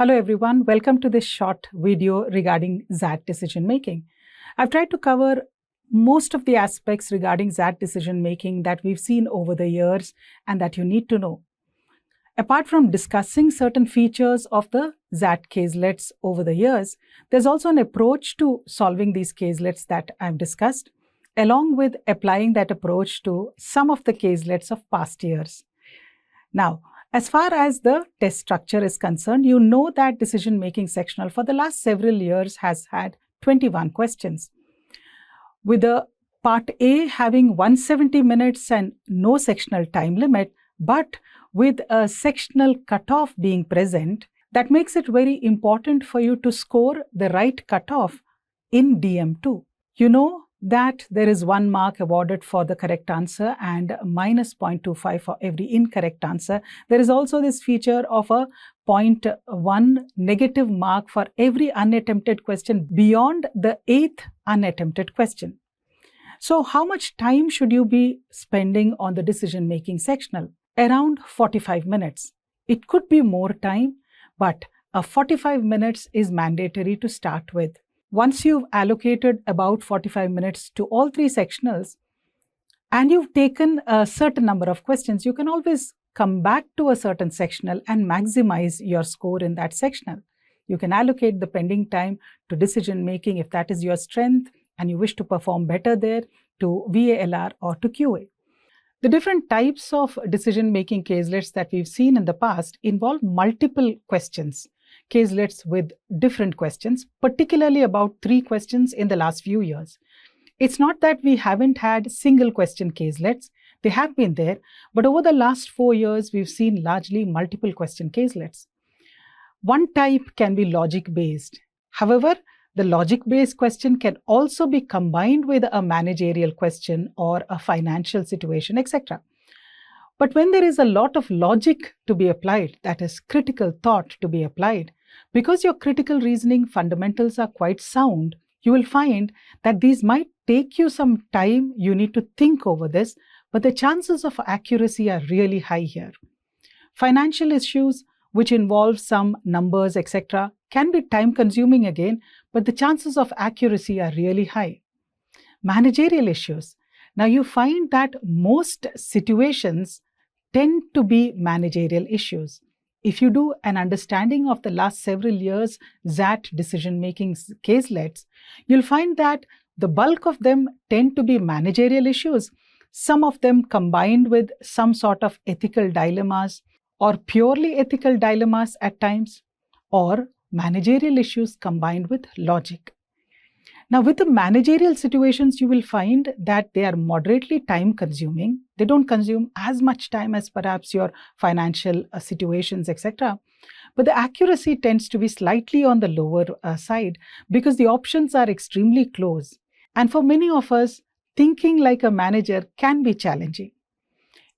Hello everyone, welcome to this short video regarding XAT decision making. I've tried to cover most of the aspects regarding XAT decision making that we've seen over the years and that you need to know. Apart from discussing certain features of the XAT caselets over the years, there's also an approach to solving these caselets that I've discussed, along with applying that approach to some of the caselets of past years. Now, as far as the test structure is concerned, you know that decision-making sectional for the last several years has had 21 questions. With the part A having 170 minutes and no sectional time limit, but with a sectional cutoff being present, that makes it very important for you to score the right cutoff in DM2. You know that there is 1 mark awarded for the correct answer and minus 0.25 for every incorrect answer. There is also this feature of a 0.1 negative mark for every unattempted question beyond the 8th unattempted question. So how much time should you be spending on the decision-making sectional? Around 45 minutes. It could be more time, but 45 minutes is mandatory to start with. Once you've allocated about 45 minutes to all 3 sectionals and you've taken a certain number of questions, you can always come back to a certain sectional and maximize your score in that sectional. You can allocate the pending time to decision making if that is your strength and you wish to perform better there, to VALR or to QA. The different types of decision-making caselets that we've seen in the past involve multiple questions. Caselets with different questions, particularly about 3 questions in the last few years. It's not that we haven't had single question caselets, they have been there, but over the last 4 years, we've seen largely multiple question caselets. One type can be logic-based. However, the logic-based question can also be combined with a managerial question or a financial situation, etc. But when there is a lot of logic to be applied, that is critical thought to be applied, because your critical reasoning fundamentals are quite sound, you will find that these might take you some time, you need to think over this, but the chances of accuracy are really high here. Financial issues, which involve some numbers, etc., can be time consuming again, but the chances of accuracy are really high. Managerial issues. Now you find that most situations tend to be managerial issues. If you do an understanding of the last several years XAT decision-making caselets, you'll find that the bulk of them tend to be managerial issues, some of them combined with some sort of ethical dilemmas or purely ethical dilemmas at times, or managerial issues combined with logic. Now, with the managerial situations, you will find that they are moderately time consuming. They don't consume as much time as perhaps your financial situations, etc. But the accuracy tends to be slightly on the lower side because the options are extremely close. And for many of us, thinking like a manager can be challenging.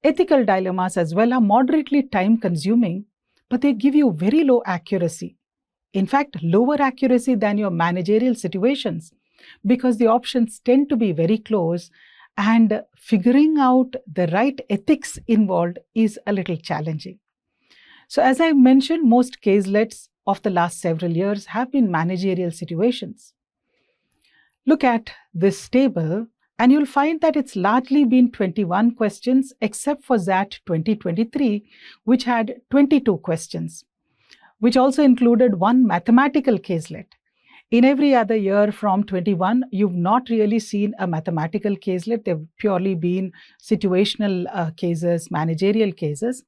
Ethical dilemmas as well are moderately time consuming, but they give you very low accuracy. In fact, lower accuracy than your managerial situations, because the options tend to be very close and figuring out the right ethics involved is a little challenging. So as I mentioned, most caselets of the last several years have been managerial situations. Look at this table and you'll find that it's largely been 21 questions except for XAT 2023, which had 22 questions, which also included 1 mathematical caselet. In every other year from 21, you've not really seen a mathematical caselet. They've purely been situational cases, managerial cases.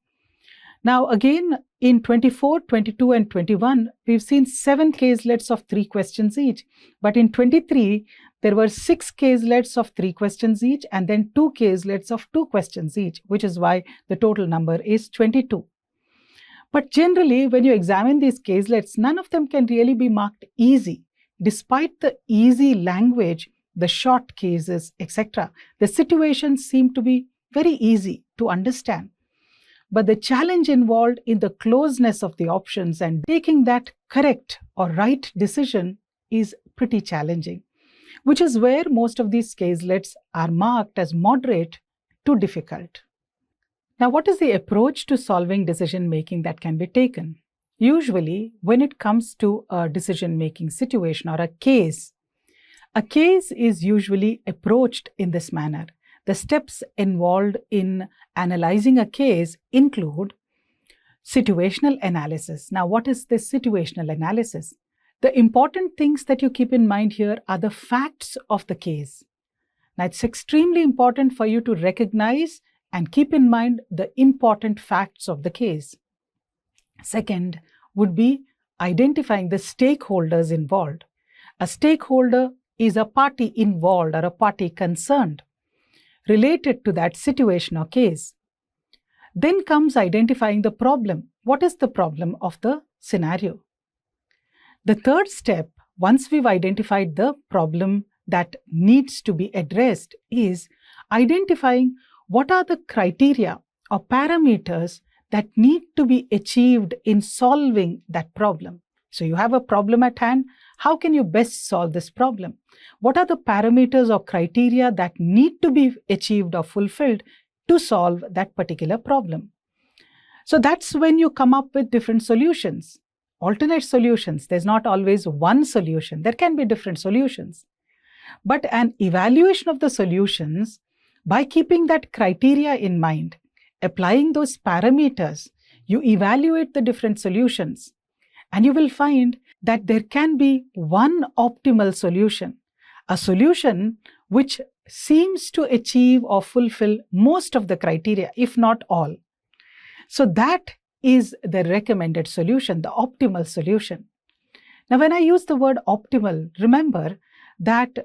Now again, in 24, 22 and 21, we've seen 7 caselets of 3 questions each. But in 23, there were 6 caselets of 3 questions each and then 2 caselets of 2 questions each, which is why the total number is 22. But generally, when you examine these caselets, none of them can really be marked easy. Despite the easy language, the short cases, etc., the situations seem to be very easy to understand. But the challenge involved in the closeness of the options and taking that correct or right decision is pretty challenging, which is where most of these caselets are marked as moderate to difficult. Now, what is the approach to solving decision making that can be taken? Usually, when it comes to a decision-making situation or a case is usually approached in this manner. The steps involved in analyzing a case include situational analysis. Now, what is this situational analysis? The important things that you keep in mind here are the facts of the case. Now, it's extremely important for you to recognize and keep in mind the important facts of the case. Second would be identifying the stakeholders involved. A stakeholder is a party involved or a party concerned related to that situation or case. Then comes identifying the problem. What is the problem of the scenario? The third step, once we've identified the problem that needs to be addressed, is identifying what are the criteria or parameters that need to be achieved in solving that problem. So you have a problem at hand. How can you best solve this problem? What are the parameters or criteria that need to be achieved or fulfilled to solve that particular problem? So that's when you come up with different solutions, alternate solutions. There's not always one solution. There can be different solutions. But an evaluation of the solutions, by keeping that criteria in mind, applying those parameters, you evaluate the different solutions, and you will find that there can be one optimal solution, a solution which seems to achieve or fulfill most of the criteria, if not all. So that is the recommended solution, the optimal solution. Now, when I use the word optimal, remember that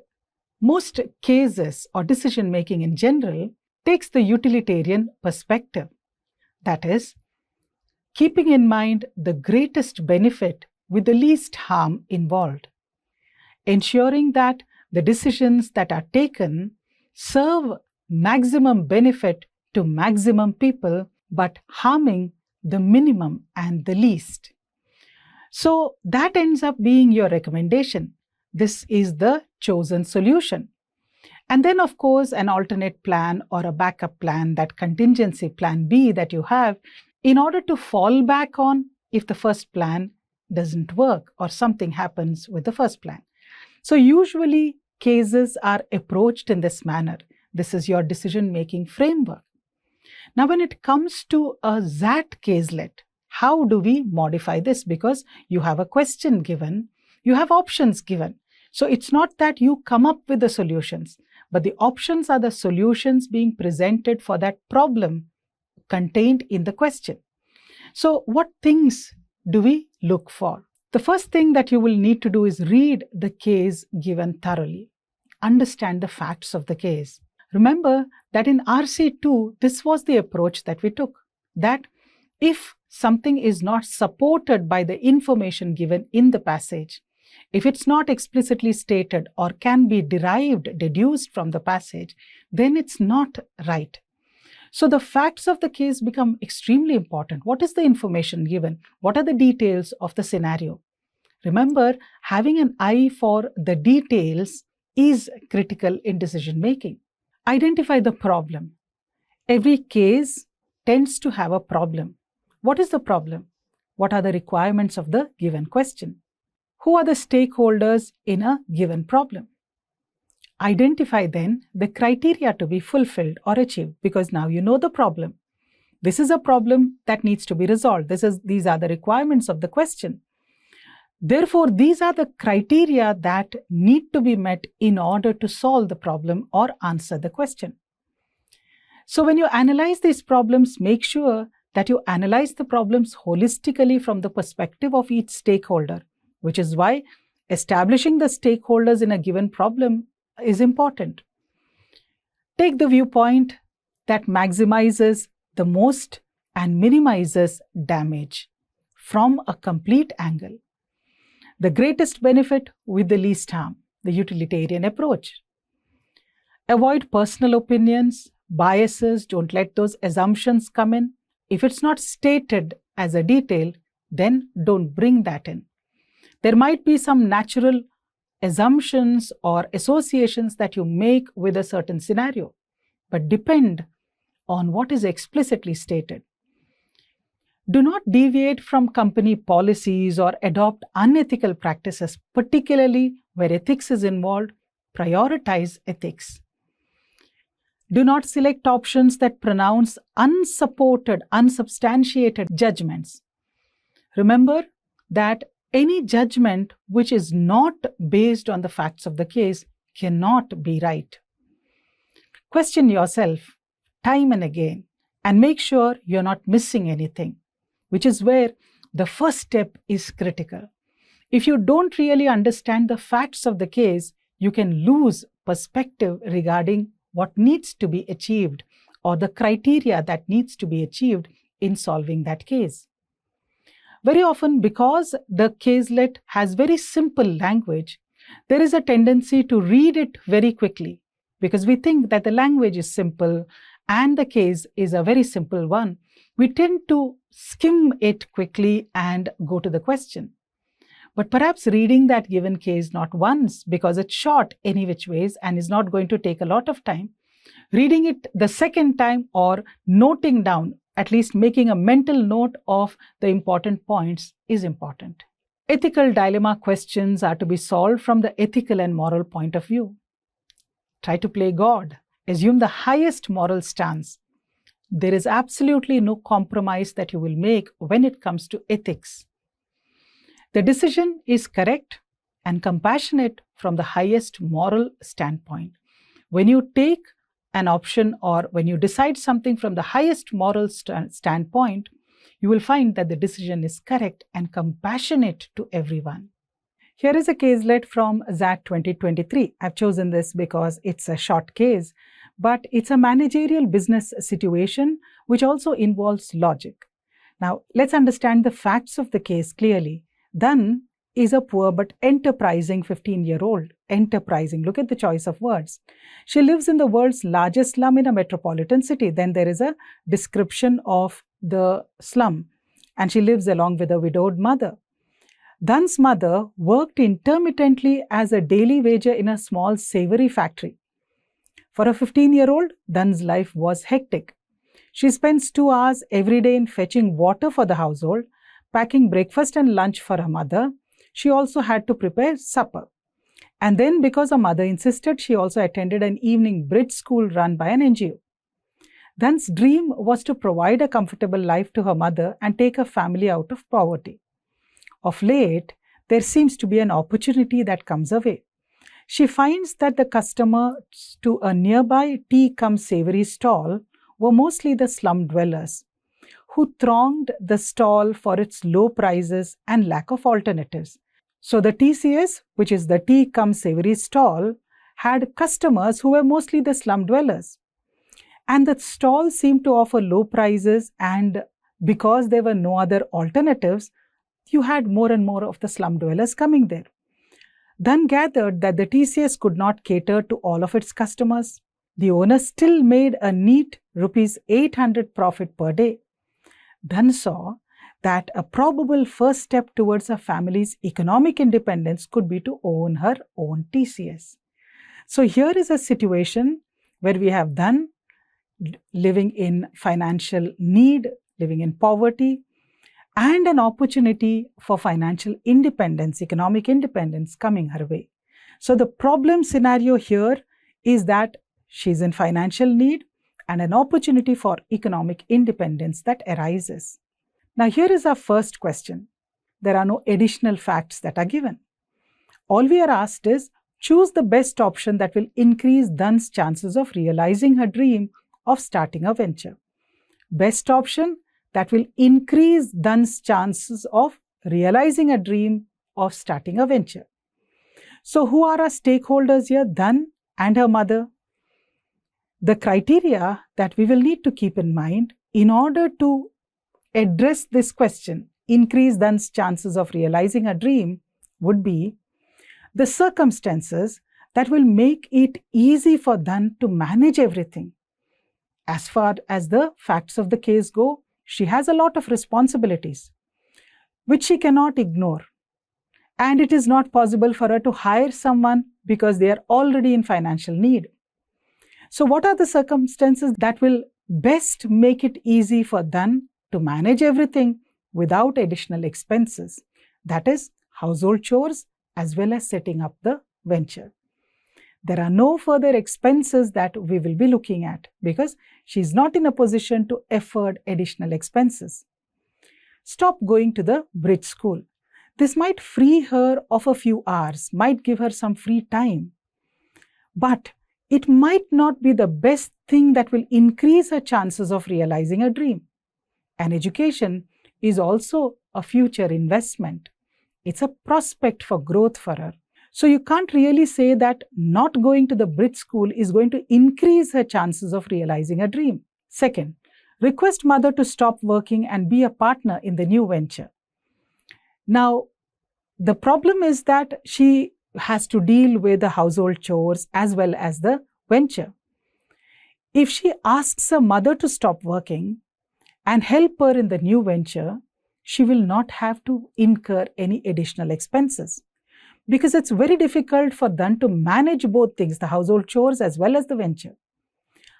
most cases or decision making in general takes the utilitarian perspective. That is, keeping in mind the greatest benefit with the least harm involved, ensuring that the decisions that are taken serve maximum benefit to maximum people, but harming the minimum and the least. So that ends up being your recommendation. This is the chosen solution. And then, of course, an alternate plan or a backup plan, that contingency plan B that you have, in order to fall back on if the first plan doesn't work or something happens with the first plan. So usually cases are approached in this manner. This is your decision-making framework. Now, when it comes to a XAT caselet, how do we modify this? Because you have a question given, you have options given. So it's not that you come up with the solutions, but the options are the solutions being presented for that problem contained in the question. So what things do we look for? The first thing that you will need to do is read the case given thoroughly. Understand the facts of the case. Remember that in RC2, this was the approach that we took, that if something is not supported by the information given in the passage, if it's not explicitly stated or can be deduced from the passage, then it's not right. So the facts of the case become extremely important. What is the information given? What are the details of the scenario? Remember, having an eye for the details is critical in decision making. Identify the problem. Every case tends to have a problem. What is the problem? What are the requirements of the given question? Who are the stakeholders in a given problem? Identify then the criteria to be fulfilled or achieved, because now you know the problem. This is a problem that needs to be resolved. These are the requirements of the question. Therefore, these are the criteria that need to be met in order to solve the problem or answer the question. So when you analyze these problems, make sure that you analyze the problems holistically from the perspective of each stakeholder, which is why establishing the stakeholders in a given problem is important. Take the viewpoint that maximizes the most and minimizes damage from a complete angle. The greatest benefit with the least harm, the utilitarian approach. Avoid personal opinions, biases, don't let those assumptions come in. If it's not stated as a detail, then don't bring that in. There might be some natural assumptions or associations that you make with a certain scenario, but depend on what is explicitly stated. Do not deviate from company policies or adopt unethical practices, particularly where ethics is involved. Prioritize ethics. Do not select options that pronounce unsupported, unsubstantiated judgments. Remember that any judgment which is not based on the facts of the case cannot be right. Question yourself time and again and make sure you're not missing anything, which is where the first step is critical. If you don't really understand the facts of the case, you can lose perspective regarding what needs to be achieved or the criteria that needs to be achieved in solving that case. Very often, because the caselet has very simple language, there is a tendency to read it very quickly because we think that the language is simple and the case is a very simple one. We tend to skim it quickly and go to the question. But perhaps reading that given case not once because it's short any which ways and is not going to take a lot of time, reading it the second time or noting down, at least making a mental note of the important points is important. Ethical dilemma questions are to be solved from the ethical and moral point of view. Try to play God. Assume the highest moral stance. There is absolutely no compromise that you will make when it comes to ethics. The decision is correct and compassionate from the highest moral standpoint. When you take an option or when you decide something from the highest moral standpoint, you will find that the decision is correct and compassionate to everyone. Here is a caselet from XAT 2023. I've chosen this because it's a short case, but it's a managerial business situation which also involves logic. Now, let's understand the facts of the case clearly. Dhan is a poor but enterprising 15-year-old. Enterprising, look at the choice of words. She lives in the world's largest slum in a metropolitan city. Then there is a description of the slum, and she lives along with a widowed mother. Dhan's mother worked intermittently as a daily wager in a small savory factory. For a 15-year-old, Dhan's life was hectic. She spends 2 hours every day in fetching water for the household, packing breakfast and lunch for her mother. She also had to prepare supper. And then, because her mother insisted, she also attended an evening bridge school run by an NGO. Dhan's dream was to provide a comfortable life to her mother and take her family out of poverty. Of late, there seems to be an opportunity that comes her way. She finds that the customers to a nearby tea-cum-savory stall were mostly the slum dwellers, who thronged the stall for its low prices and lack of alternatives. So the TCS, which is the tea-cum-savory stall, had customers who were mostly the slum dwellers. And the stall seemed to offer low prices, and because there were no other alternatives, you had more and more of the slum dwellers coming there. Dhan gathered that the TCS could not cater to all of its customers. The owner still made a neat ₹800 profit per day. Dhan saw that a probable first step towards her family's economic independence could be to own her own TCS. So here is a situation where we have Dhan living in financial need, living in poverty, and an opportunity for financial independence, economic independence coming her way. So the problem scenario here is that she's in financial need and an opportunity for economic independence that arises. Now here is our first question. There are no additional facts that are given. All we are asked is, choose the best option that will increase Dhan's chances of realizing her dream of starting a venture. Best option that will increase Dhan's chances of realizing a dream of starting a venture. So who are our stakeholders here? Dhan and her mother. The criteria that we will need to keep in mind in order to address this question, increase Dhan's chances of realizing a dream, would be the circumstances that will make it easy for Dhan to manage everything. As far as the facts of the case go, she has a lot of responsibilities which she cannot ignore. And it is not possible for her to hire someone because they are already in financial need. So what are the circumstances that will best make it easy for Dhan to manage everything without additional expenses. That is, household chores as well as setting up the venture. There are no further expenses that we will be looking at because she is not in a position to afford additional expenses. Stop going to the bridge school. This might free her of a few hours, might give her some free time. But it might not be the best thing that will increase her chances of realizing a dream. And education is also a future investment. It's a prospect for growth for her. So you can't really say that not going to the bridge school is going to increase her chances of realizing a dream. Second, request mother to stop working and be a partner in the new venture. Now, the problem is that she has to deal with the household chores as well as the venture. If she asks her mother to stop working and help her in the new venture, she will not have to incur any additional expenses. Because it's very difficult for them to manage both things, the household chores as well as the venture.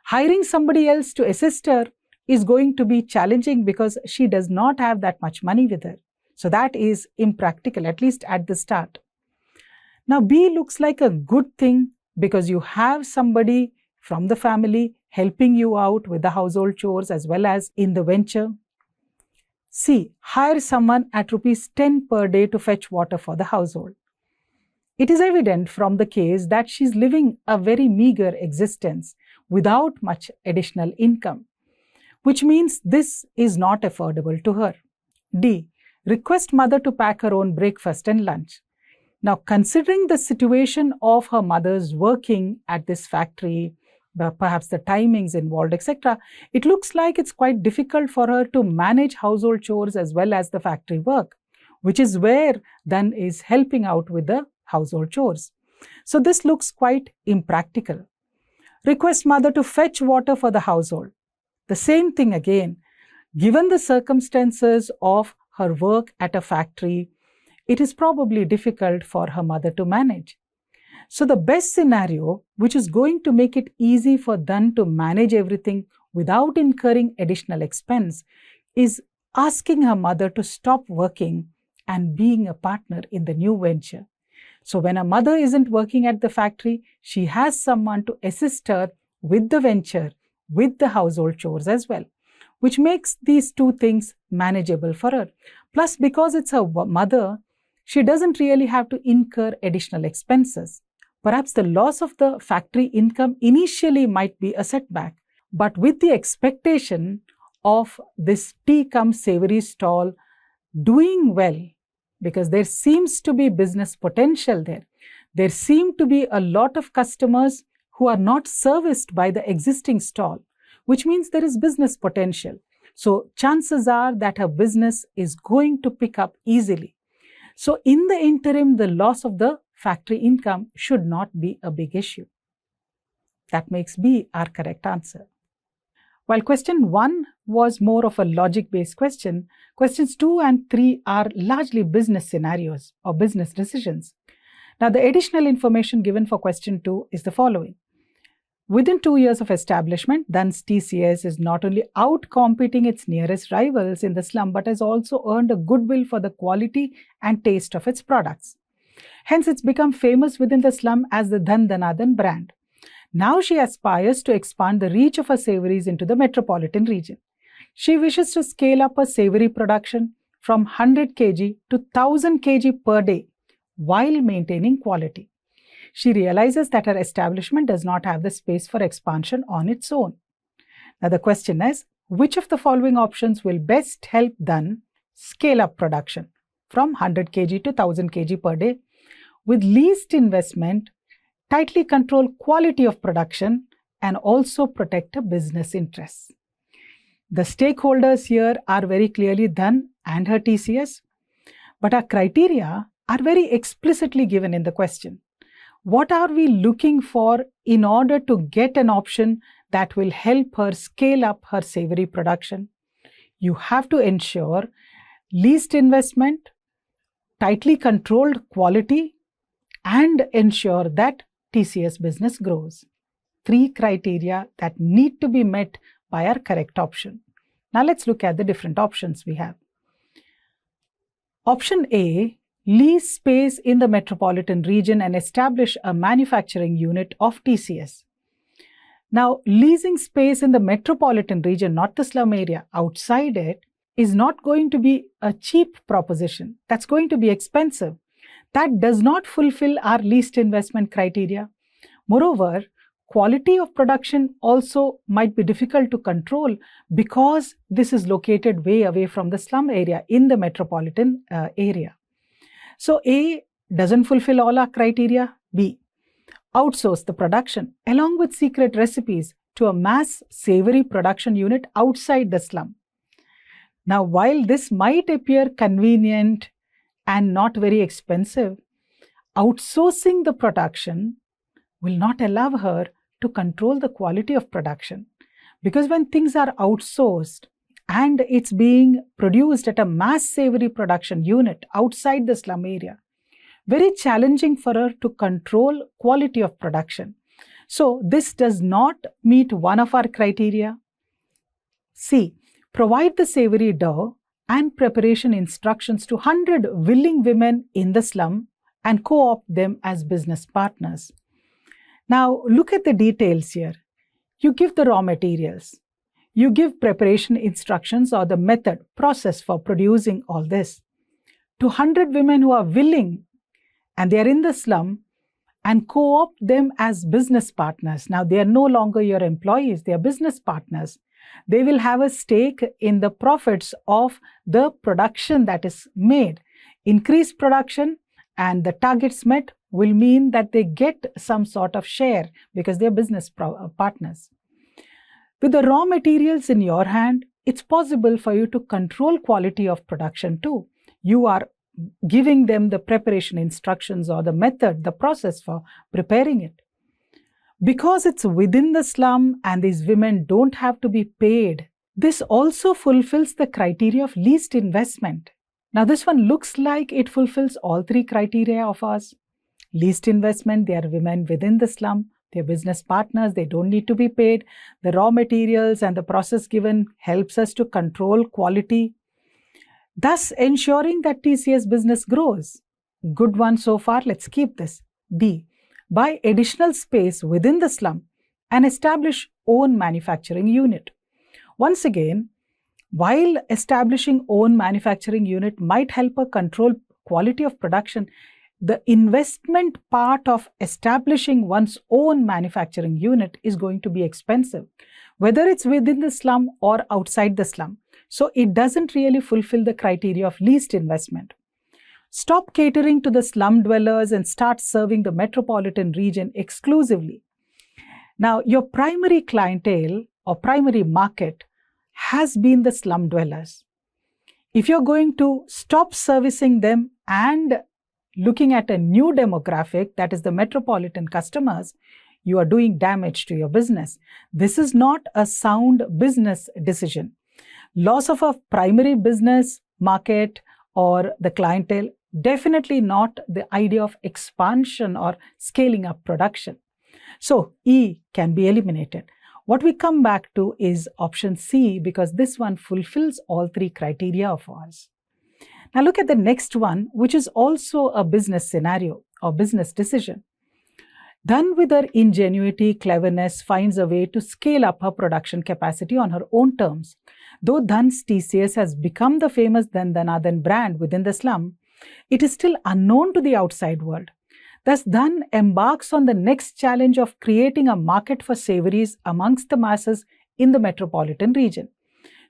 Hiring somebody else to assist her is going to be challenging because she does not have that much money with her. So that is impractical, at least at the start. Now, B looks like a good thing because you have somebody from the family helping you out with the household chores as well as in the venture. C, hire someone at rupees 10 per day to fetch water for the household. It is evident from the case that she is living a very meager existence without much additional income, which means this is not affordable to her. D, request mother to pack her own breakfast and lunch. Now, considering the situation of her mother's working at this factory, perhaps the timings involved, etc., it looks like it's quite difficult for her to manage household chores as well as the factory work, which is where Dhan is helping out with the household chores. So this looks quite impractical. Request mother to fetch water for the household. The same thing again. Given the circumstances of her work at a factory, it is probably difficult for her mother to manage. So the best scenario, which is going to make it easy for Dhan to manage everything without incurring additional expense, is asking her mother to stop working and being a partner in the new venture. So when a mother isn't working at the factory, she has someone to assist her with the venture, with the household chores as well, which makes these two things manageable for her. Plus, because it's her mother, she doesn't really have to incur additional expenses. Perhaps the loss of the factory income initially might be a setback, but with the expectation of this tea cum savory stall doing well, because there seems to be business potential there. There seem to be a lot of customers who are not serviced by the existing stall, which means there is business potential. So chances are that her business is going to pick up easily. So in the interim, the loss of the factory income should not be a big issue. That makes B our correct answer. While question 1 was more of a logic-based question, questions 2 and 3 are largely business scenarios or business decisions. Now, the additional information given for question 2 is the following. Within 2 years of establishment, Dhan's TCS is not only out-competing its nearest rivals in the slum, but has also earned a goodwill for the quality and taste of its products. Hence, it's become famous within the slum as the Dhan Dhanadhan brand. Now she aspires to expand the reach of her savories into the metropolitan region. She wishes to scale up her savory production from 100 kg to 1000 kg per day while maintaining quality. She realizes that her establishment does not have the space for expansion on its own. Now the question is, which of the following options will best help Dhan scale up production from 100 kg to 1000 kg per day with least investment, tightly control quality of production, and also protect her business interests? The stakeholders here are very clearly Dhan and her TCS, but our criteria are very explicitly given in the question. What are we looking for in order to get an option that will help her scale up her savory production? You have to ensure least investment, tightly controlled quality, and ensure that TCS business grows. 3 criteria that need to be met by our correct option. Now let's look at the different options we have. Option A, lease space in the metropolitan region and establish a manufacturing unit of TCS. Now, leasing space in the metropolitan region, not the slum area, outside it, is not going to be a cheap proposition. That's going to be expensive. That does not fulfill our least investment criteria. Moreover, quality of production also might be difficult to control because this is located way away from the slum area in the metropolitan area. So A doesn't fulfill all our criteria. B, outsource the production along with secret recipes to a mass savory production unit outside the slum. Now, while this might appear convenient and not very expensive, outsourcing the production will not allow her to control the quality of production. Because when things are outsourced and it's being produced at a mass savory production unit outside the slum area, very challenging for her to control quality of production. So this does not meet one of our criteria. C, provide the savory dough and preparation instructions to 100 willing women in the slum and co-opt them as business partners. Now look at the details here. You give the raw materials. You give preparation instructions or the method, process for producing all this to 100 women who are willing and they are in the slum, and co-opt them as business partners. Now they are no longer your employees, they are business partners. They will have a stake in the profits of the production that is made. Increased production and the targets met will mean that they get some sort of share because they are business partners. With the raw materials in your hand, it's possible for you to control quality of production too. You are giving them the preparation instructions or the method, the process for preparing it. Because it's within the slum and these women don't have to be paid, this also fulfills the criteria of least investment. Now this one looks like it fulfills all three criteria of ours. Least investment, they are women within the slum, they are business partners, they don't need to be paid. The raw materials and the process given helps us to control quality, thus ensuring that TCS business grows. Good one so far, let's keep this. D, buy additional space within the slum and establish own manufacturing unit. Once again, while establishing own manufacturing unit might help her control quality of production, the investment part of establishing one's own manufacturing unit is going to be expensive, whether it's within the slum or outside the slum. So it doesn't really fulfill the criteria of least investment. Stop catering to the slum dwellers and start serving the metropolitan region exclusively. Now, your primary clientele or primary market has been the slum dwellers. If you're going to stop servicing them and looking at a new demographic, that is the metropolitan customers, you are doing damage to your business. This is not a sound business decision. Loss of a primary business market or the clientele, definitely not the idea of expansion or scaling up production. So E can be eliminated. What we come back to is option C because this one fulfills all three criteria of ours. Now look at the next one, which is also a business scenario or business decision. Dhan, with her ingenuity, cleverness, finds a way to scale up her production capacity on her own terms. Though Dhan's TCS has become the famous Dhan Dhanadhan brand within the slum, it is still unknown to the outside world. Thus, Dhan embarks on the next challenge of creating a market for savories amongst the masses in the metropolitan region.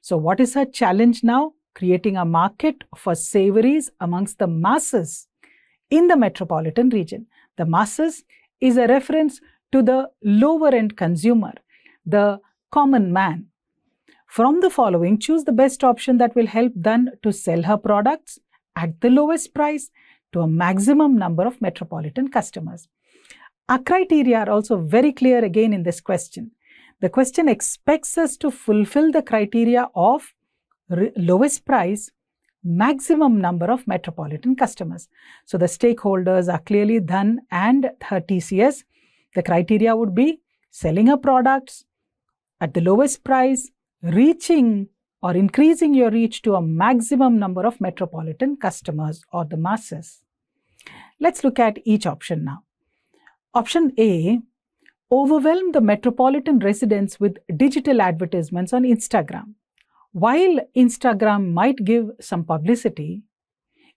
So what is her challenge now? Creating a market for savories amongst the masses in the metropolitan region. The masses is a reference to the lower end consumer, the common man. From the following, choose the best option that will help Dhan to sell her products at the lowest price to a maximum number of metropolitan customers. Our criteria are also very clear again in this question. The question expects us to fulfill the criteria of lowest price, maximum number of metropolitan customers. So the stakeholders are clearly Dhan and her TCS. The criteria would be selling her products at the lowest price, reaching or increasing your reach to a maximum number of metropolitan customers or the masses. Let's look at each option now. Option A, overwhelm the metropolitan residents with digital advertisements on Instagram. While Instagram might give some publicity,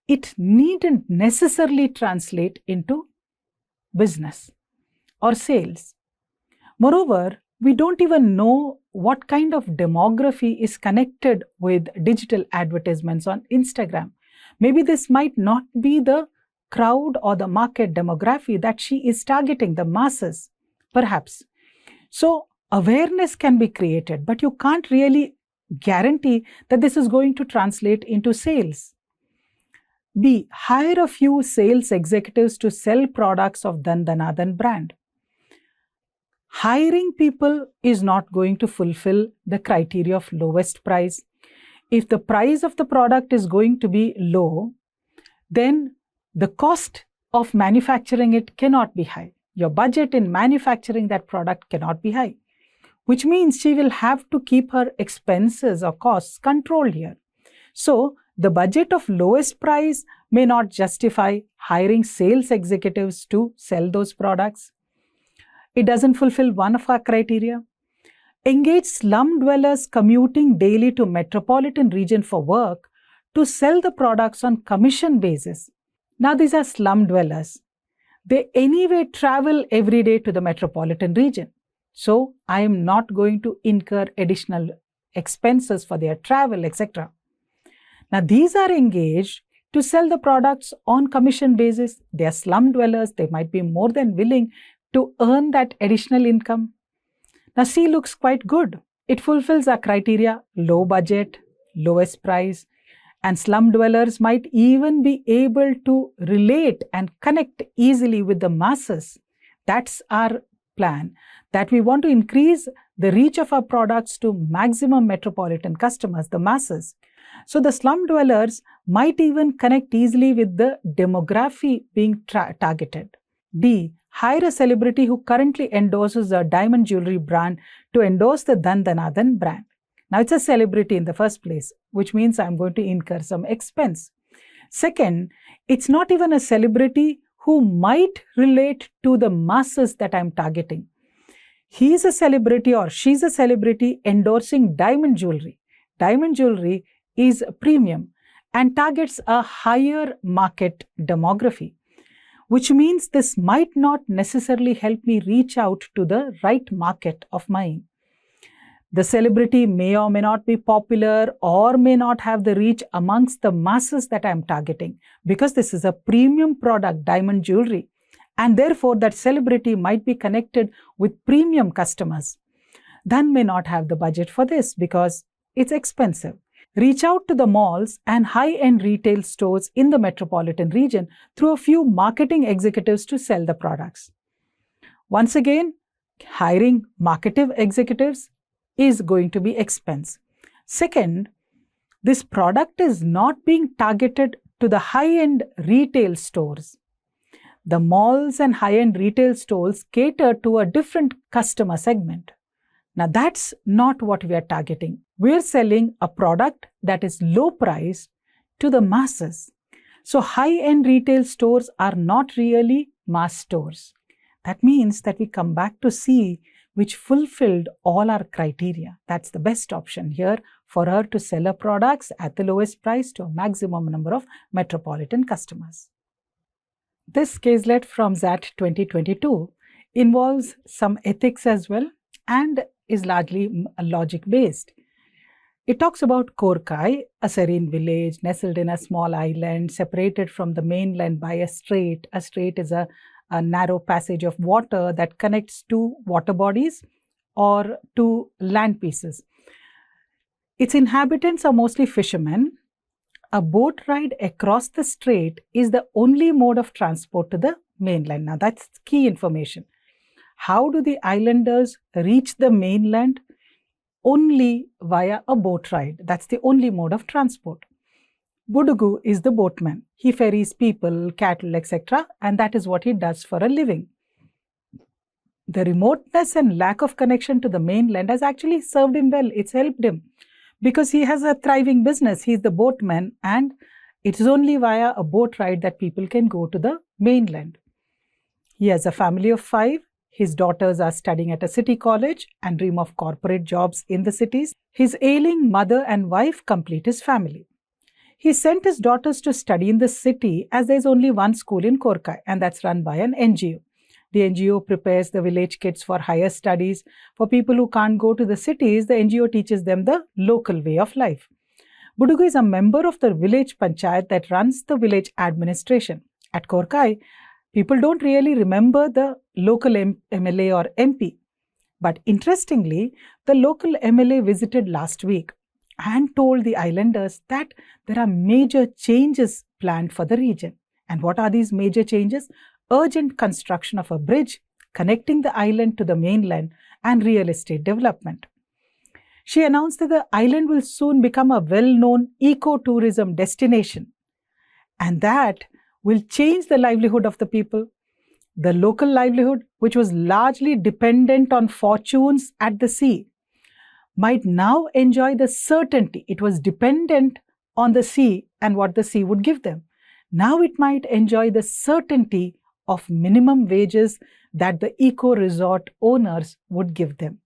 it needn't necessarily translate into business or sales. Moreover, we don't even know what kind of demography is connected with digital advertisements on Instagram. Maybe this might not be the crowd or the market demography that she is targeting, the masses, perhaps. So awareness can be created, but you can't really guarantee that this is going to translate into sales. B, hire a few sales executives to sell products of dhan brand. Hiring people is not going to fulfill the criteria of lowest price. If the price of the product is going to be low, then the cost of manufacturing it cannot be high. Your budget in manufacturing that product cannot be high, which means she will have to keep her expenses or costs controlled here. So the budget of lowest price may not justify hiring sales executives to sell those products. It doesn't fulfill one of our criteria. Engage slum dwellers commuting daily to metropolitan region for work to sell the products on commission basis. Now these are slum dwellers. They anyway travel every day to the metropolitan region. So I am not going to incur additional expenses for their travel, etc. Now these are engaged to sell the products on commission basis. They are slum dwellers. They might be more than willing to earn that additional income. Now C looks quite good. It fulfills our criteria: low budget, lowest price, and slum dwellers might even be able to relate and connect easily with the masses. That's our plan, that we want to increase the reach of our products to maximum metropolitan customers, the masses. So the slum dwellers might even connect easily with the demography being targeted. D, hire a celebrity who currently endorses a diamond jewelry brand to endorse the dhan brand. Now it's a celebrity in the first place, which means I'm going to incur some expense. Second, it's not even a celebrity who might relate to the masses that I'm targeting. He's a celebrity or she's a celebrity endorsing diamond jewelry. Diamond jewelry is premium and targets a higher market demography, which means this might not necessarily help me reach out to the right market of mine. The celebrity may or may not be popular or may not have the reach amongst the masses that I'm targeting, because this is a premium product, diamond jewelry, and therefore that celebrity might be connected with premium customers. Dhan may not have the budget for this because it's expensive. Reach out to the malls and high-end retail stores in the metropolitan region through a few marketing executives to sell the products. Once again, hiring marketing executives is going to be expense. Second, this product is not being targeted to the high-end retail stores. The malls and high-end retail stores cater to a different customer segment. Now that's not what we are targeting. We're selling a product that is low priced to the masses. So high-end retail stores are not really mass stores. That means that we come back to C, which fulfilled all our criteria. That's the best option here for her to sell her products at the lowest price to a maximum number of metropolitan customers. This caselet from XAT 2022 involves some ethics as well and is largely logic-based. It talks about Korkai, a serene village nestled in a small island separated from the mainland by a strait. A strait is a narrow passage of water that connects two water bodies or two land pieces. Its inhabitants are mostly fishermen. A boat ride across the strait is the only mode of transport to the mainland. Now that's key information. How do the islanders reach the mainland? Only via a boat ride. That's the only mode of transport. Budugu is the boatman. He ferries people, cattle, etc. and that is what he does for a living. The remoteness and lack of connection to the mainland has actually served him well. It's helped him because he has a thriving business. He's the boatman, and it is only via a boat ride that people can go to the mainland. He has a family of 5. His daughters are studying at a city college and dream of corporate jobs in the cities. His ailing mother and wife complete his family. He sent his daughters to study in the city as there is only one school in Korkai, and that's run by an NGO. The NGO prepares the village kids for higher studies. For people who can't go to the cities, the NGO teaches them the local way of life. Budugu is a member of the village panchayat that runs the village administration. At Korkai, people don't really remember the local MLA or MP. But interestingly, the local MLA visited last week and told the islanders that there are major changes planned for the region. And what are these major changes? Urgent construction of a bridge connecting the island to the mainland and real estate development. She announced that the island will soon become a well-known eco-tourism destination, and that will change the livelihood of the people. The local livelihood, which was largely dependent on fortunes at the sea, might now enjoy the certainty. It was dependent on the sea and what the sea would give them. Now it might enjoy the certainty of minimum wages that the eco-resort owners would give them.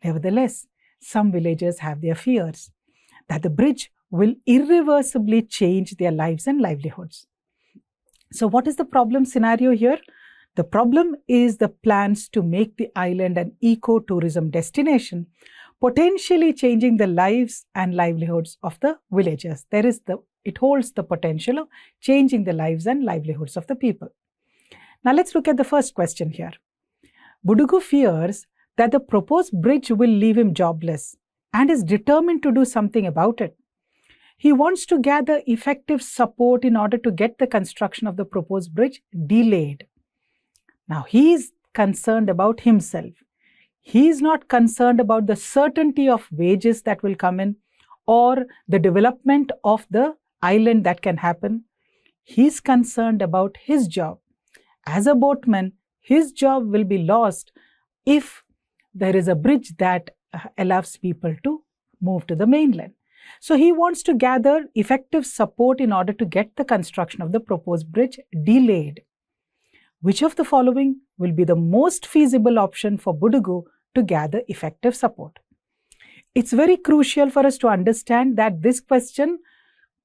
Nevertheless, some villagers have their fears that the bridge will irreversibly change their lives and livelihoods. So what is the problem scenario here? The problem is the plans to make the island an eco-tourism destination, potentially changing the lives and livelihoods of the villagers. It holds the potential of changing the lives and livelihoods of the people. Now let's look at the first question here. Budugu fears that the proposed bridge will leave him jobless and is determined to do something about it. He wants to gather effective support in order to get the construction of the proposed bridge delayed. Now he is concerned about himself. He is not concerned about the certainty of wages that will come in or the development of the island that can happen. He is concerned about his job. As a boatman, his job will be lost if there is a bridge that allows people to move to the mainland. So he wants to gather effective support in order to get the construction of the proposed bridge delayed. Which of the following will be the most feasible option for Budugu to gather effective support? It's very crucial for us to understand that this question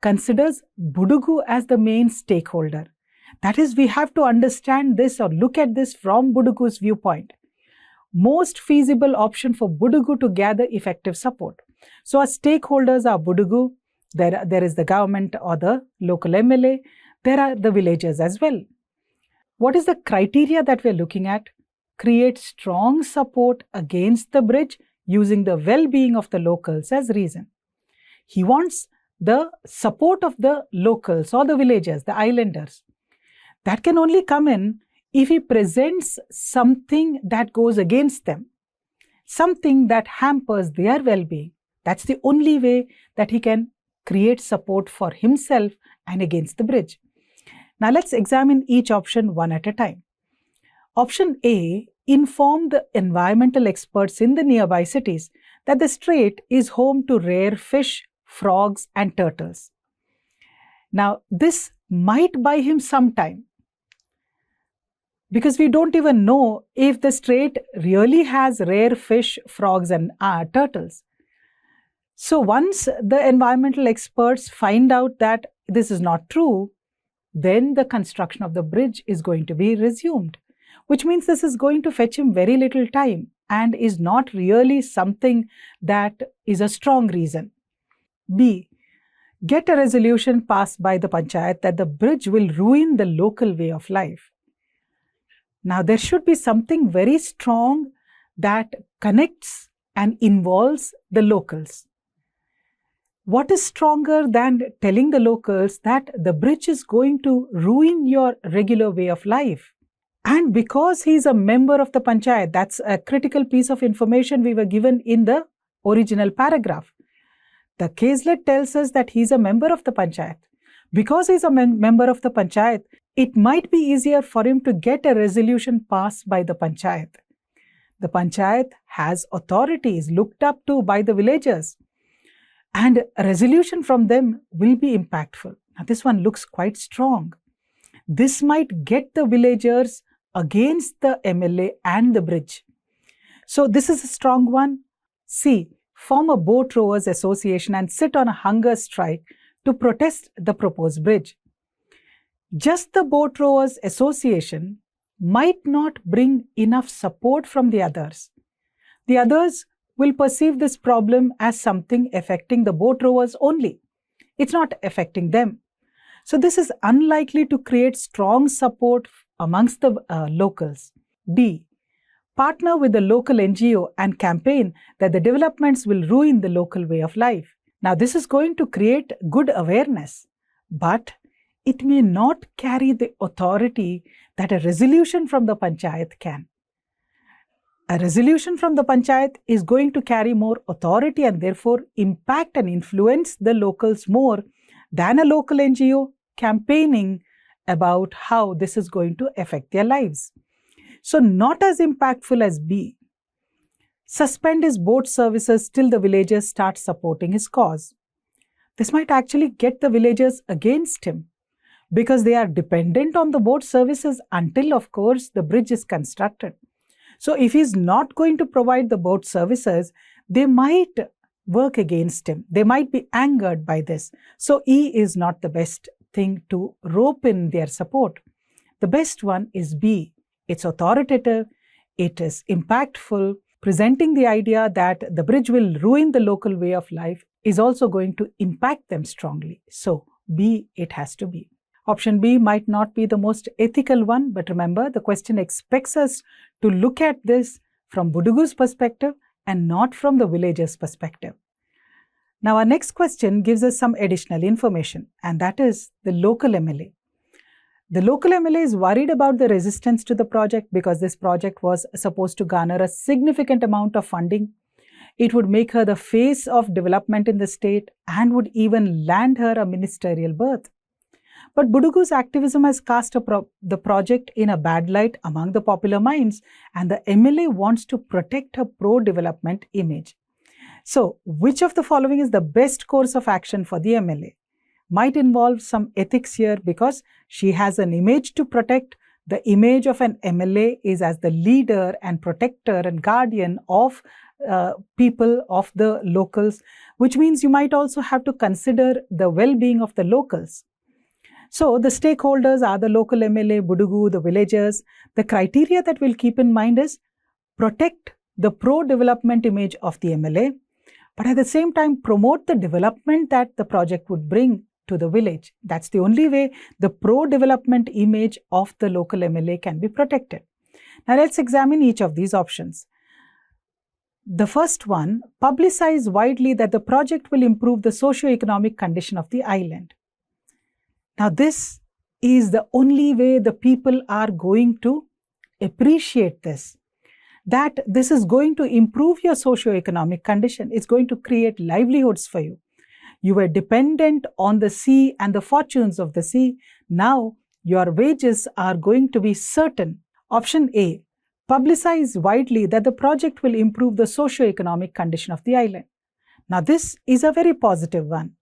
considers Budugu as the main stakeholder. That is, we have to understand this or look at this from Budugu's viewpoint. Most feasible option for Budugu to gather effective support. So our stakeholders are Budugu, there is the government or the local MLA, there are the villagers as well. What is the criteria that we're looking at? Create strong support against the bridge using the well-being of the locals as reason. He wants the support of the locals or the villagers, the islanders. That can only come in if he presents something that goes against them, something that hampers their well-being. That's the only way that he can create support for himself and against the bridge. Now let's examine each option one at a time. Option A, inform the environmental experts in the nearby cities that the strait is home to rare fish, frogs and turtles. Now this might buy him some time, because we don't even know if the strait really has rare fish, frogs and turtles. So once the environmental experts find out that this is not true, then the construction of the bridge is going to be resumed, which means this is going to fetch him very little time and is not really something that is a strong reason. B, get a resolution passed by the panchayat that the bridge will ruin the local way of life. Now, there should be something very strong that connects and involves the locals. What is stronger than telling the locals that the bridge is going to ruin your regular way of life? And because he is a member of the panchayat, that's a critical piece of information we were given in the original paragraph. The Caselet tells us that he is a member of the panchayat. Because he is a member of the panchayat, it might be easier for him to get a resolution passed by the panchayat. The panchayat has authorities looked up to by the villagers. and a resolution from them will be impactful. Now, this one looks quite strong. This might get the villagers against the MLA and the bridge. So this is a strong one. C, form a boat rowers association and sit on a hunger strike to protest the proposed bridge. Just the boat rowers association might not bring enough support from the others. The others will perceive this problem as something affecting the boat rowers only. It's not affecting them. So this is unlikely to create strong support amongst the locals. D, partner with the local NGO and campaign that the developments will ruin the local way of life. Now, this is going to create good awareness, but it may not carry the authority that a resolution from the panchayat can. A resolution from the panchayat is going to carry more authority and therefore impact and influence the locals more than a local NGO campaigning about how this is going to affect their lives. So not as impactful as B. Suspend his boat services till the villagers start supporting his cause. This might actually get the villagers against him because they are dependent on the boat services until, of course, the bridge is constructed. So if he's not going to provide the boat services, they might work against him. They might be angered by this. So E is not the best thing to rope in their support. The best one is B. It's authoritative, it is impactful, presenting the idea that the bridge will ruin the local way of life is also going to impact them strongly. So B, it has to be. Option B might not be the most ethical one, but remember, the question expects us to look at this from Budugu's perspective and not from the villager's perspective. Now, our next question gives us some additional information, and that is the local MLA. The local MLA is worried about the resistance to the project because this project was supposed to garner a significant amount of funding. It would make her the face of development in the state and would even land her a ministerial berth. But Budugu's activism has cast the project in a bad light among the popular minds, and the MLA wants to protect her pro-development image. So, which of the following is the best course of action for the MLA? Might involve some ethics here because she has an image to protect. The image of an MLA is as the leader and protector and guardian of people, of the locals, which means you might also have to consider the well-being of the locals. So the stakeholders are the local MLA, Budugu, the villagers. The criteria that we'll keep in mind is protect the pro-development image of the MLA, but at the same time promote the development that the project would bring to the village. That's the only way the pro-development image of the local MLA can be protected. Now let's examine each of these options. The first one, publicize widely that the project will improve the socio-economic condition of the island. Now this is the only way the people are going to appreciate this, that this is going to improve your socio-economic condition. It's going to create livelihoods for you. You were dependent on the sea and the fortunes of the sea. Now your wages are going to be certain. Option A, publicize widely that the project will improve the socio-economic condition of the island. Now this is a very positive one.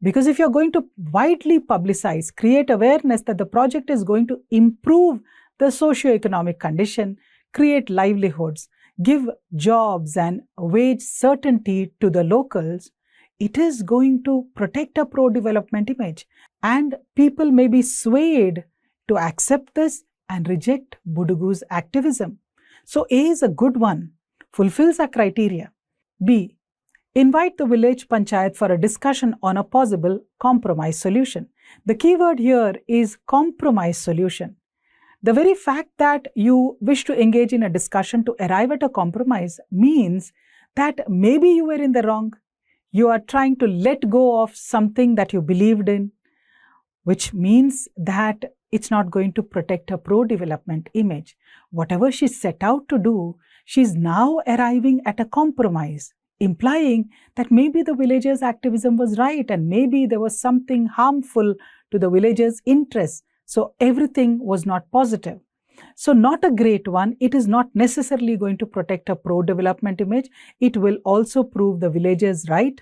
Because if you're going to widely publicize, create awareness that the project is going to improve the socio-economic condition, create livelihoods, give jobs and wage certainty to the locals, it is going to protect a pro-development image. And people may be swayed to accept this and reject Budugu's activism. So A is a good one, fulfills our criteria. B, invite the village panchayat for a discussion on a possible compromise solution. The key word here is compromise solution. The very fact that you wish to engage in a discussion to arrive at a compromise means that maybe you were in the wrong. You are trying to let go of something that you believed in, which means that it's not going to protect a pro-development image. Whatever she set out to do, she's now arriving at a compromise, implying that maybe the villagers' activism was right and maybe there was something harmful to the villagers' interests. So everything was not positive. So not a great one. It is not necessarily going to protect a pro-development image. It will also prove the villagers right.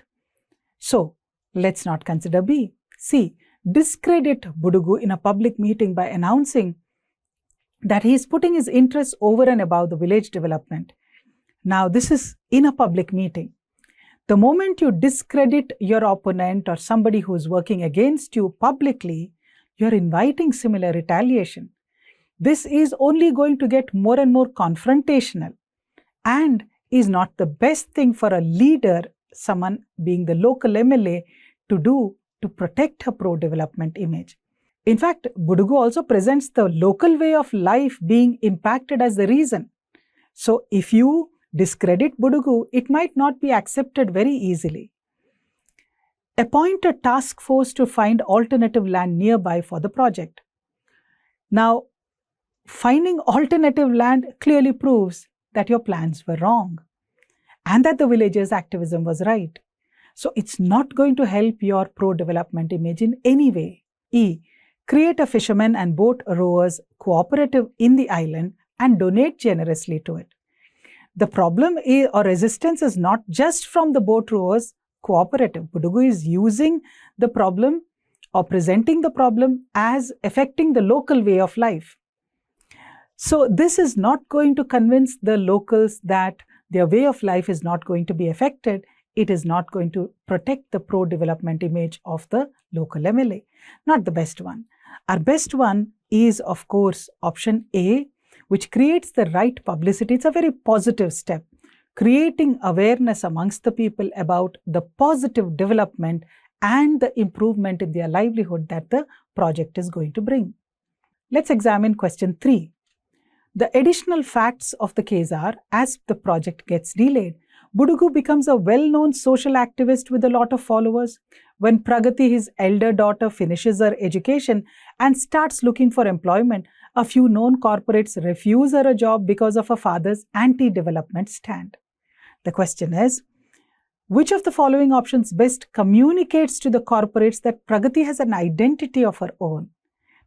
So let's not consider B. C. Discredit Budugu in a public meeting by announcing that he is putting his interests over and above the village development. Now, this is in a public meeting. The moment you discredit your opponent or somebody who is working against you publicly, you're inviting similar retaliation. This is only going to get more and more confrontational and is not the best thing for a leader, someone being the local MLA, to do to protect her pro-development image. In fact, Budugu also presents the local way of life being impacted as the reason. So if you discredit Budugu, it might not be accepted very easily. Appoint a task force to find alternative land nearby for the project. Now, finding alternative land clearly proves that your plans were wrong and that the villagers' activism was right. So it's not going to help your pro-development image in any way. E. Create a fishermen and boat rowers cooperative in the island and donate generously to it. The problem or resistance is not just from the boat rowers cooperative. Budugu is using the problem or presenting the problem as affecting the local way of life. So this is not going to convince the locals that their way of life is not going to be affected. It is not going to protect the pro-development image of the local MLA. Not the best one. Our best one is, of course, option A, which creates the right publicity. It's a very positive step, creating awareness amongst the people about the positive development and the improvement in their livelihood that the project is going to bring. Let's examine question 3. The additional facts of the case are, as the project gets delayed, Budugu becomes a well-known social activist with a lot of followers. When Pragati, his elder daughter, finishes her education and starts looking for employment, a few known corporates refuse her a job because of her father's anti-development stand. The question is, which of the following options best communicates to the corporates that Pragati has an identity of her own?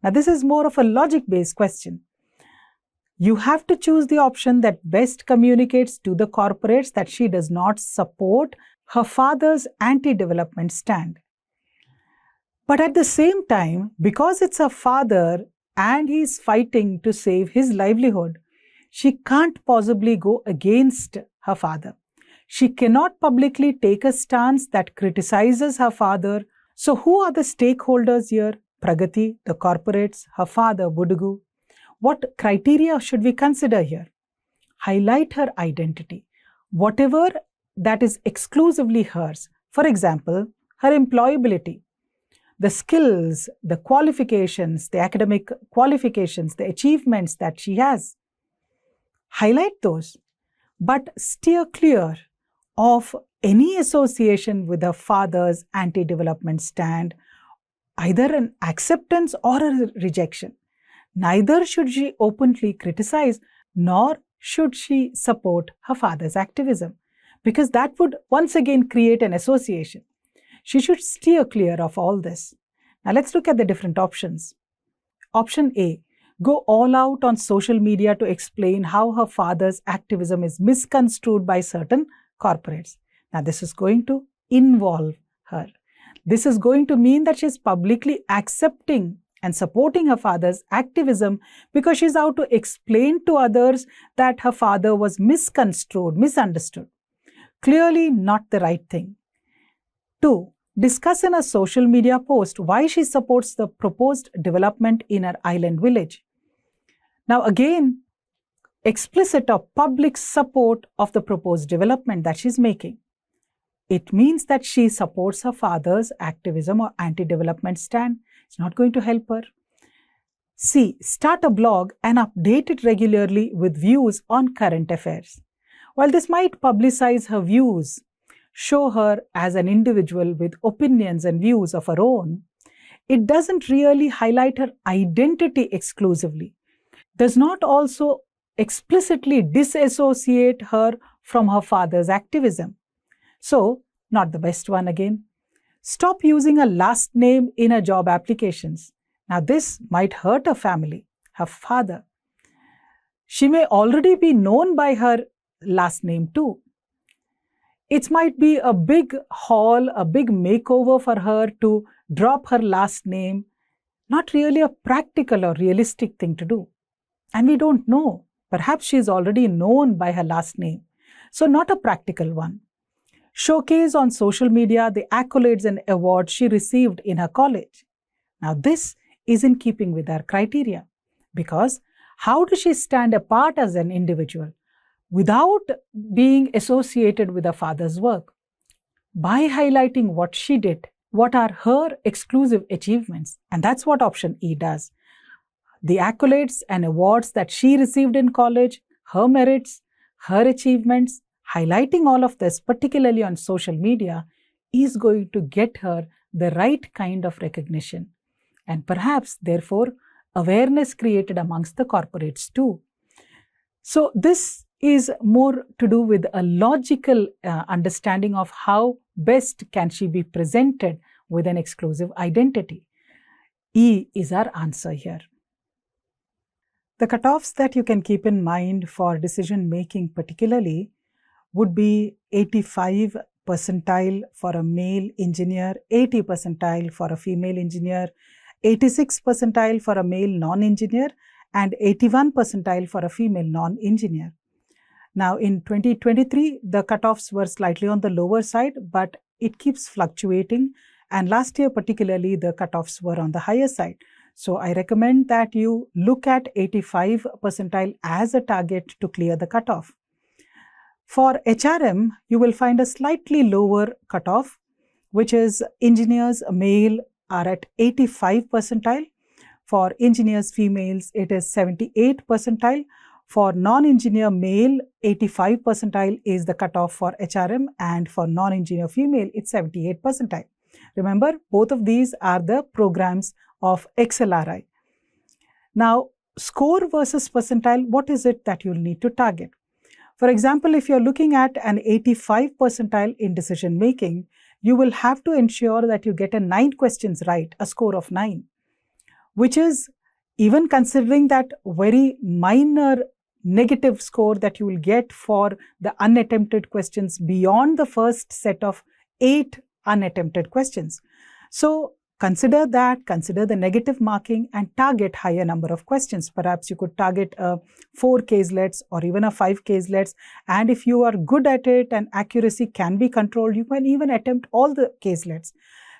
Now, this is more of a logic-based question. You have to choose the option that best communicates to the corporates that she does not support her father's anti-development stand. But at the same time, because it's her father and he's fighting to save his livelihood, she can't possibly go against her father. She cannot publicly take a stance that criticizes her father. So who are the stakeholders here? Pragati, the corporates, her father, Budugu. What criteria should we consider here? Highlight her identity, whatever that is exclusively hers. For example, her employability, the skills, the qualifications, the academic qualifications, the achievements that she has. Highlight those, but steer clear of any association with her father's anti-development stand, either an acceptance or a rejection. Neither should she openly criticize, nor should she support her father's activism, because that would once again create an association. She should steer clear of all this. Now let's look at the different options. Option A, go all out on social media to explain how her father's activism is misconstrued by certain corporates. Now this is going to involve her. This is going to mean that she is publicly accepting and supporting her father's activism because she's out to explain to others that her father was misconstrued, misunderstood. Clearly not the right thing. 2. Discuss in a social media post why she supports the proposed development in her island village. Now again, explicit or public support of the proposed development that she's making. It means that she supports her father's activism or anti-development stand. It's not going to help her. C. Start a blog and update it regularly with views on current affairs. While this might publicize her views, show her as an individual with opinions and views of her own, it doesn't really highlight her identity exclusively. Does not also explicitly disassociate her from her father's activism. So, not the best one again. Stop using a last name in her job applications. Now, this might hurt her family, her father. She may already be known by her last name too. It might be a big haul, a big makeover for her to drop her last name. Not really a practical or realistic thing to do. And we don't know. Perhaps she is already known by her last name. So not a practical one. Showcase on social media the accolades and awards she received in her college. Now this is in keeping with our criteria, because how does she stand apart as an individual without being associated with her father's work? By highlighting what she did, what are her exclusive achievements, and that's what option E does. The accolades and awards that she received in college, her merits, her achievements, highlighting all of this, particularly on social media, is going to get her the right kind of recognition. And perhaps, therefore, awareness created amongst the corporates too. So this is more to do with a logical understanding of how best can she be presented with an exclusive identity. E is our answer here. The cutoffs that you can keep in mind for decision making particularly would be 85 percentile for a male engineer, 80 percentile for a female engineer, 86 percentile for a male non-engineer, and 81 percentile for a female non-engineer. Now in 2023, the cutoffs were slightly on the lower side, but it keeps fluctuating. And last year particularly, the cutoffs were on the higher side. So I recommend that you look at 85 percentile as a target to clear the cutoff. For HRM, you will find a slightly lower cutoff, which is engineers male are at 85 percentile. For engineers females, it is 78 percentile. For non-engineer male, 85 percentile is the cutoff for HRM, and for non-engineer female, it's 78 percentile. Remember, both of these are the programs of XLRI. Now, score versus percentile, what is it that you'll need to target? For example, if you're looking at an 85 percentile in decision making, you will have to ensure that you get a 9 questions right, a score of 9, which is, even considering that very minor negative score that you will get for the unattempted questions beyond the first set of 8 unattempted questions. So consider that, consider the negative marking and target higher number of questions. Perhaps you could target 4 caselets or even a 5 caselets. And if you are good at it and accuracy can be controlled, you can even attempt all the caselets.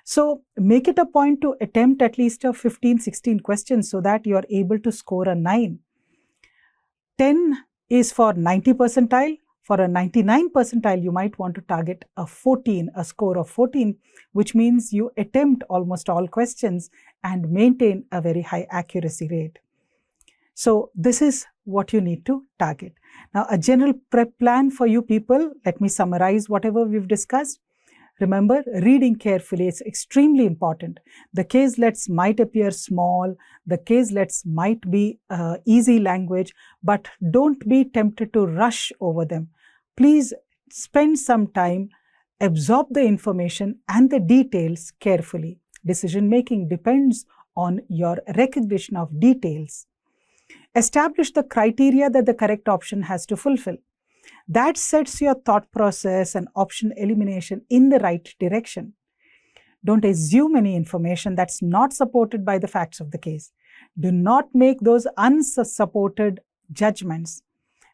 So make it a point to attempt at least 15-16 questions so that you are able to score a 9. 10 is for 90 percentile. For a 99 percentile, you might want to target a 14, a score of 14, which means you attempt almost all questions and maintain a very high accuracy rate. So this is what you need to target. Now, a general prep plan for you people, let me summarize whatever we've discussed. Remember, reading carefully is extremely important. The caselets might appear small, the caselets might be easy language, but don't be tempted to rush over them. Please spend some time, absorb the information and the details carefully. Decision making depends on your recognition of details. Establish the criteria that the correct option has to fulfill. That sets your thought process and option elimination in the right direction. Don't assume any information that's not supported by the facts of the case. Do not make those unsupported judgments.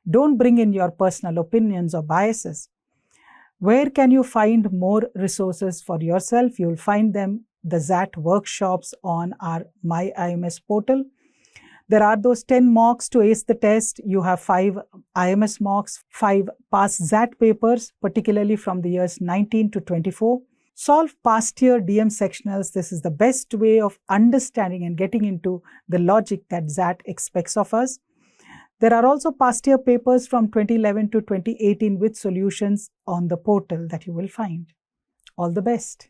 Don't bring in your personal opinions or biases. Where can you find more resources for yourself? You'll find them, the XAT workshops on our My IMS portal. There are those 10 mocks to ace the test. You have 5 IMS mocks, 5 past XAT papers, particularly from the years 19 to 24. Solve past year DM sectionals. This is the best way of understanding and getting into the logic that XAT expects of us. There are also past year papers from 2011 to 2018 with solutions on the portal that you will find. All the best.